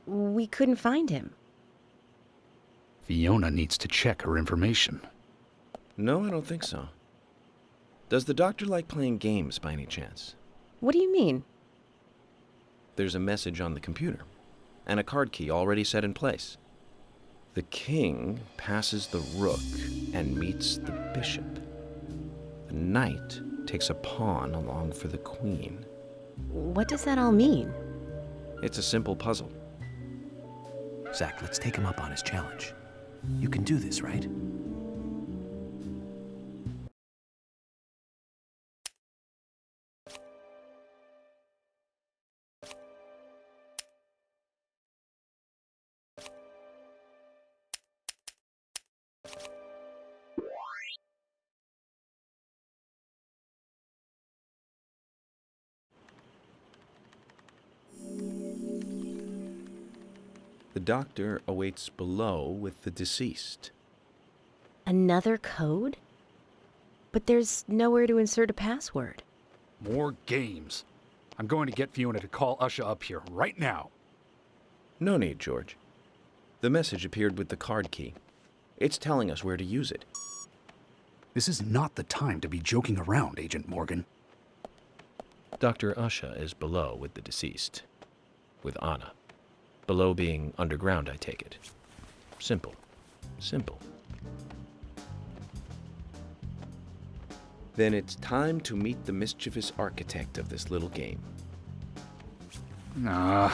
We couldn't find him. Fiona needs to check her information. No, I don't think so. Does the doctor like playing games by any chance? What do you mean? There's a message on the computer, and a card key already set in place. The king passes the rook and meets the bishop. The knight takes a pawn along for the queen. What does that all mean? It's a simple puzzle. Zach, let's take him up on his challenge. You can do this, right? The doctor awaits below with the deceased. Another code? But there's nowhere to insert a password. More games. I'm going to get Fiona to call Usha up here right now. No need, George. The message appeared with the card key. It's telling us where to use it. This is not the time to be joking around, Agent Morgan. Dr. Usha is below with the deceased. With Anna. Below being underground, I take it. Simple. Simple. Then it's time to meet the mischievous architect of this little game. Nah.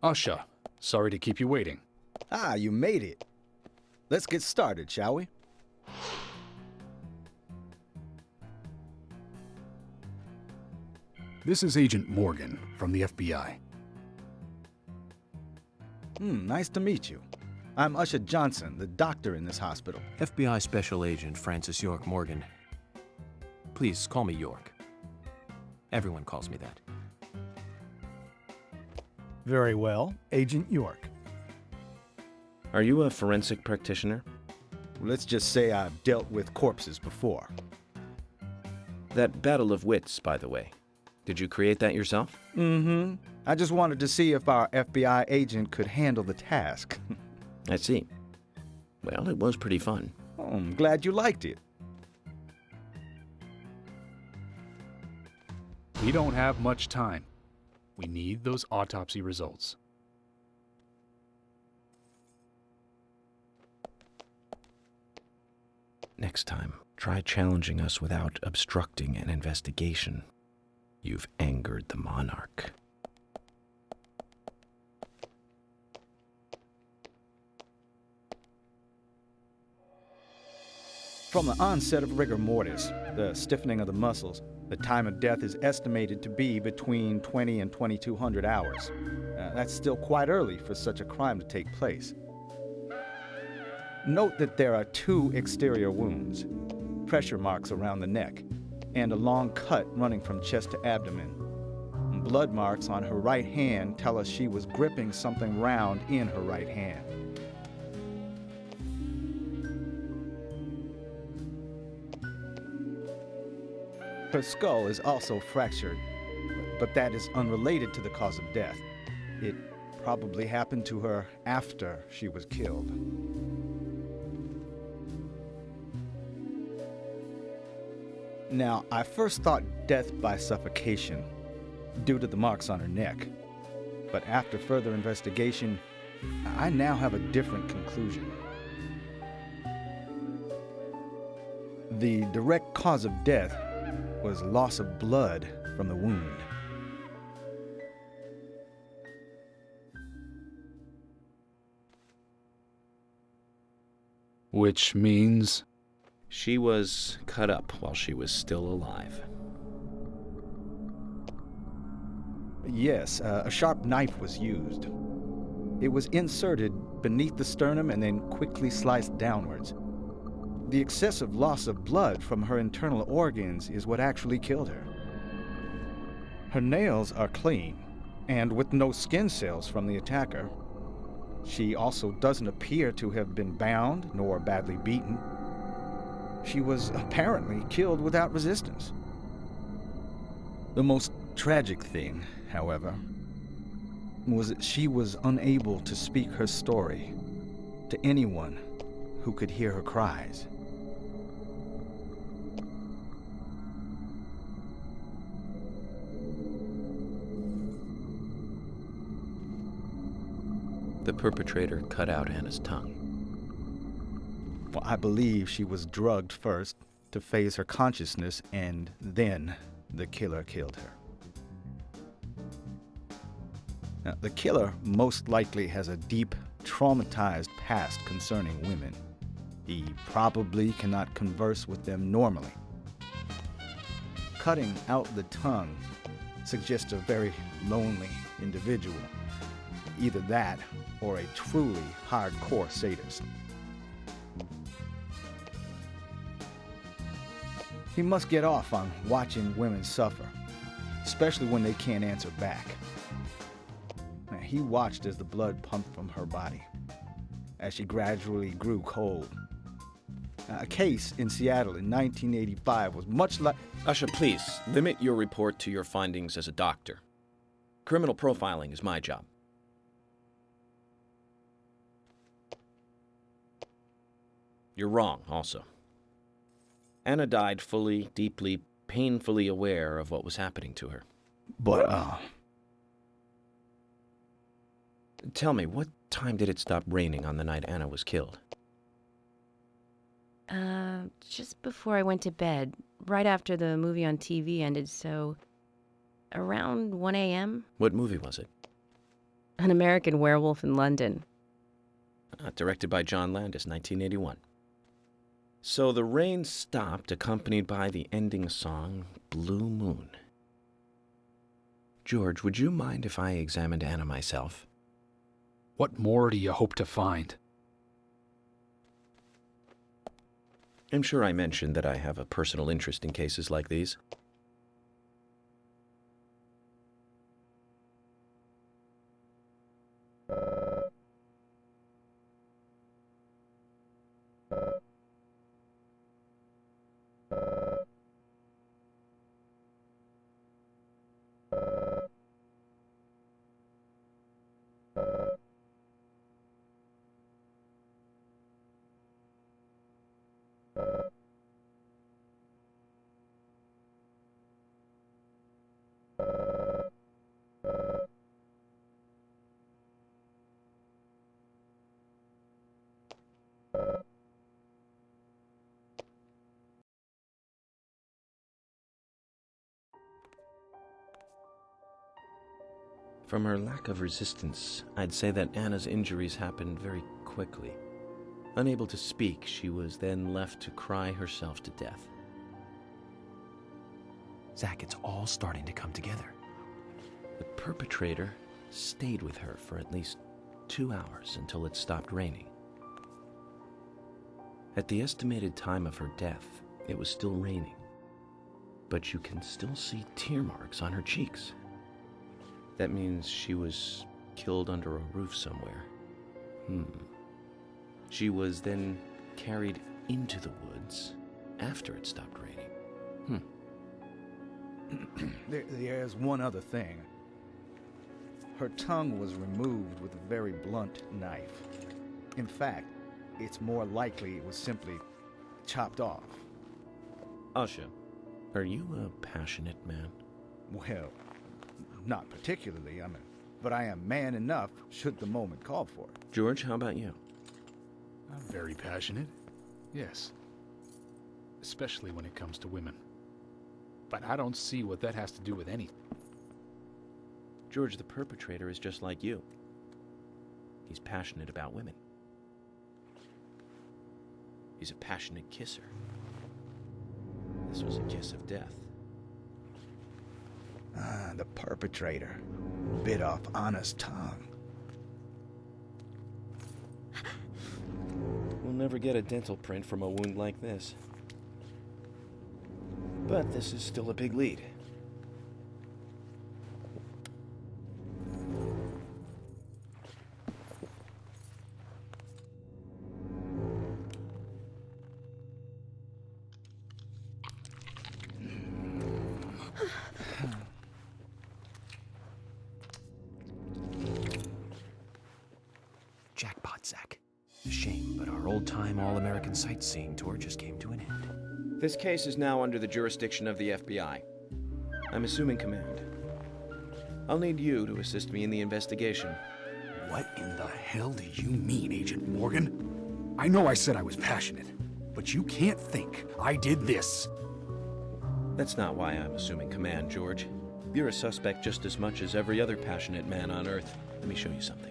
Usha, sorry to keep you waiting. Ah, you made it. Let's get started, shall we? This is Agent Morgan from the FBI. Nice to meet you. I'm Usha Johnson, the doctor in this hospital. FBI Special Agent Francis York Morgan. Please call me York. Everyone calls me that. Very well, Agent York. Are you a forensic practitioner? Let's just say I've dealt with corpses before. That battle of wits, by the way. Did you create that yourself? Mm-hmm. I just wanted to see if our FBI agent could handle the task. I see. Well, it was pretty fun. Oh, I'm glad you liked it. We don't have much time. We need those autopsy results. Next time, try challenging us without obstructing an investigation. You've angered the monarch. From the onset of rigor mortis, the stiffening of the muscles, the time of death is estimated to be between 20 and 2200 hours. That's still quite early for such a crime to take place. Note that there are 2 exterior wounds, pressure marks around the neck, and a long cut running from chest to abdomen. Blood marks on her right hand tell us she was gripping something round in her right hand. Her skull is also fractured, but that is unrelated to the cause of death. It probably happened to her after she was killed. Now, I first thought death by suffocation, due to the marks on her neck. But after further investigation, I now have a different conclusion. The direct cause of death was loss of blood from the wound. Which means... She was cut up while she was still alive. Yes, a sharp knife was used. It was inserted beneath the sternum and then quickly sliced downwards. The excessive loss of blood from her internal organs is what actually killed her. Her nails are clean, and with no skin cells from the attacker. She also doesn't appear to have been bound nor badly beaten. She was apparently killed without resistance. The most tragic thing, however, was that she was unable to speak her story to anyone who could hear her cries. The perpetrator cut out Anna's tongue. Well, I believe she was drugged first to phase her consciousness, and then the killer killed her. Now, the killer most likely has a deep, traumatized past concerning women. He probably cannot converse with them normally. Cutting out the tongue suggests a very lonely individual. Either that or a truly hardcore sadist. He must get off on watching women suffer, especially when they can't answer back. He watched as the blood pumped from her body, as she gradually grew cold. A case in Seattle in 1985 was much like... Usha, please, limit your report to your findings as a doctor. Criminal profiling is my job. You're wrong, also. Anna died fully, deeply, painfully aware of what was happening to her. But, Tell me, what time did it stop raining on the night Anna was killed? Just before I went to bed, right after the movie on TV ended, so around 1 a.m. What movie was it? An American Werewolf in London. Directed by John Landis, 1981. So the rain stopped, accompanied by the ending song, Blue Moon. George, would you mind if I examined Anna myself? What more do you hope to find? I'm sure I mentioned that I have a personal interest in cases like these. From her lack of resistance, I'd say that Anna's injuries happened very quickly. Unable to speak, she was then left to cry herself to death. Zach, it's all starting to come together. The perpetrator stayed with her for at least 2 hours until it stopped raining. At the estimated time of her death, it was still raining, but you can still see tear marks on her cheeks. That means she was killed under a roof somewhere. She was then carried into the woods after it stopped raining. There's one other thing. Her tongue was removed with a very blunt knife. In fact, it's more likely it was simply chopped off. Usha, are you a passionate man? Well, not particularly, but I am man enough should the moment call for it. George, how about you? I'm very passionate. Yes. Especially when it comes to women. But I don't see what that has to do with anything. George, the perpetrator is just like you. He's passionate about women. He's a passionate kisser. This was a kiss of death. The perpetrator bit off Anna's tongue. We'll never get a dental print from a wound like this. But this is still a big lead. Jackpot, Zach. A shame, but our old-time all-American sightseeing tour just came to an end. This case is now under the jurisdiction of the FBI. I'm assuming command. I'll need you to assist me in the investigation. What in the hell do you mean, Agent Morgan? I know I said I was passionate, but you can't think I did this. That's not why I'm assuming command, George. You're a suspect just as much as every other passionate man on Earth. Let me show you something.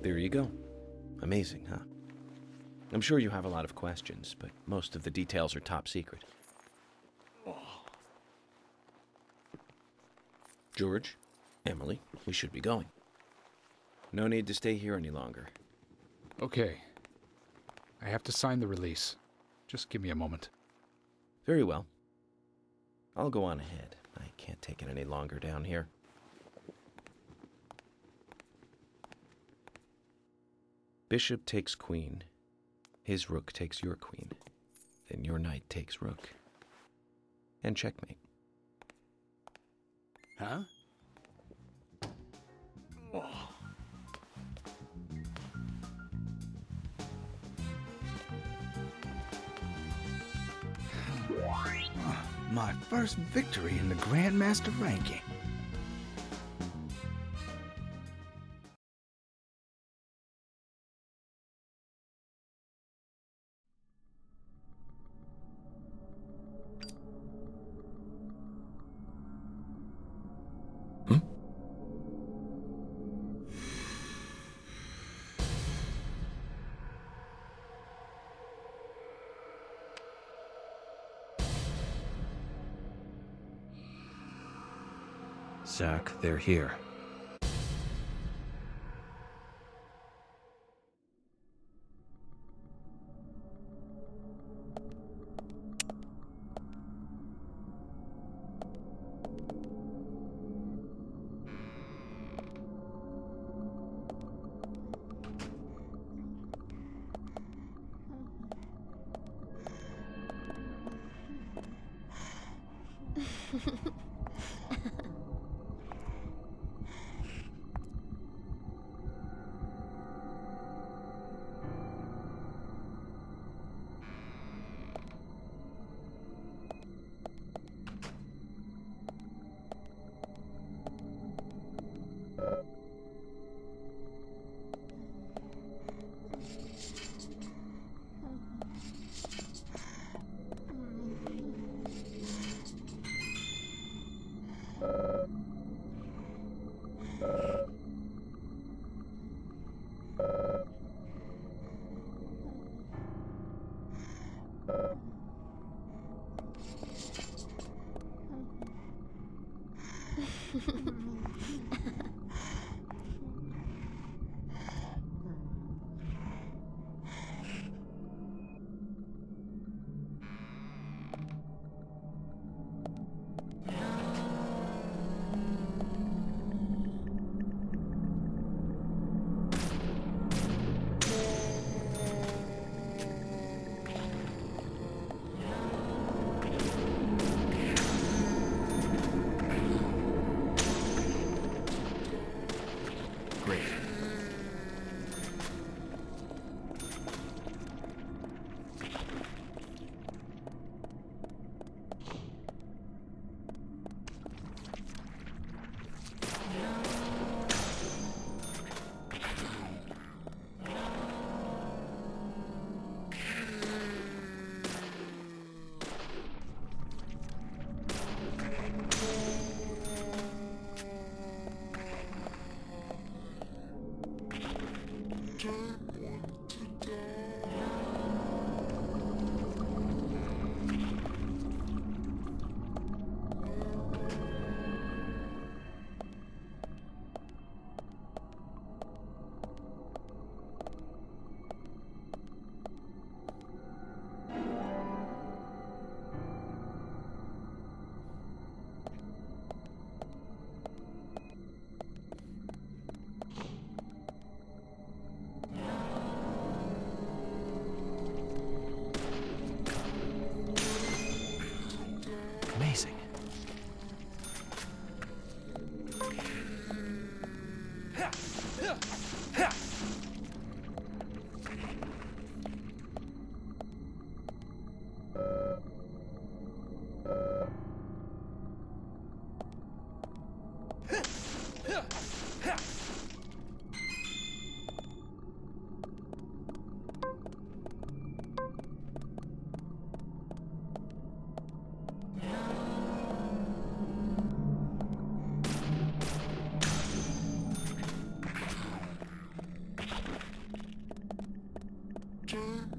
There you go. Amazing, huh? I'm sure you have a lot of questions, but most of the details are top secret. George, Emily, we should be going. No need to stay here any longer. Okay. I have to sign the release. Just give me a moment. Very well. I'll go on ahead. I can't take it any longer down here. Bishop takes queen. His rook takes your queen. Then your knight takes rook. And checkmate. Huh? My first victory in the Grandmaster ranking. Zach, they're here. King?